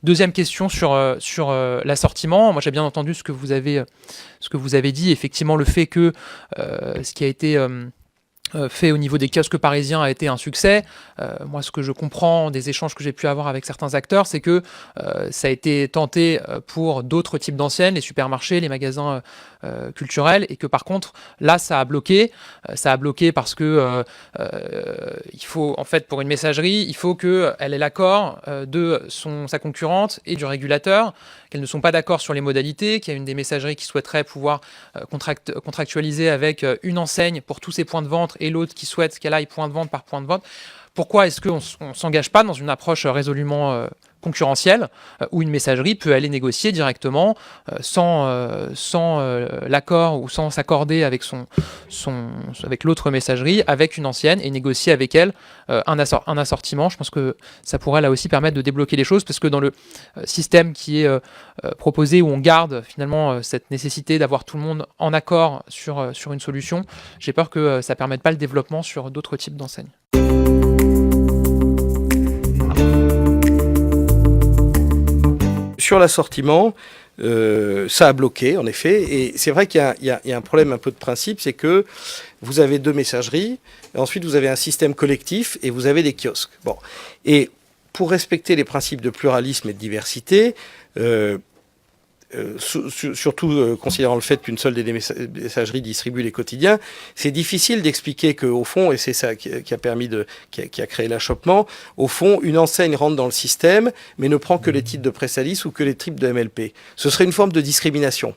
Deuxième question sur l'assortiment. Moi, j'ai bien entendu ce que vous avez dit. Effectivement, le fait que ce qui a été fait au niveau des kiosques parisiens a été un succès. Moi, ce que je comprends des échanges que j'ai pu avoir avec certains acteurs, c'est que ça a été tenté pour d'autres types d'enseignes, les supermarchés, les magasins culturels, et que par contre, là, ça a bloqué. Ça a bloqué parce que il faut, en fait, pour une messagerie, il faut qu'elle ait l'accord de sa concurrente et du régulateur, qu'elles ne sont pas d'accord sur les modalités, qu'il y a une des messageries qui souhaiterait pouvoir contractualiser avec une enseigne pour tous ses points de vente et l'autre qui souhaite qu'elle aille point de vente par point de vente. Pourquoi est-ce qu'on ne s'engage pas dans une approche résolument concurrentielle où une messagerie peut aller négocier directement sans l'accord ou sans s'accorder avec avec l'autre messagerie, avec une ancienne, et négocier avec elle un assortiment. Je pense que ça pourrait là aussi permettre de débloquer les choses, parce que dans le système qui est proposé, où on garde finalement cette nécessité d'avoir tout le monde en accord sur une solution, j'ai peur que ça ne permette pas le développement sur d'autres types d'enseignes. Sur l'assortiment, ça a bloqué, en effet. Et c'est vrai qu'il y a un problème un peu de principe, c'est que vous avez deux messageries, et ensuite vous avez un système collectif, et vous avez des kiosques. Bon. Et pour respecter les principes de pluralisme et de diversité, surtout considérant le fait qu'une seule des messageries distribue les quotidiens, c'est difficile d'expliquer qu'au fond, et c'est ça qui a créé l'achoppement, au fond, une enseigne rentre dans le système, mais ne prend que les titres de Presstalis ou que les titres de MLP. Ce serait une forme de discrimination.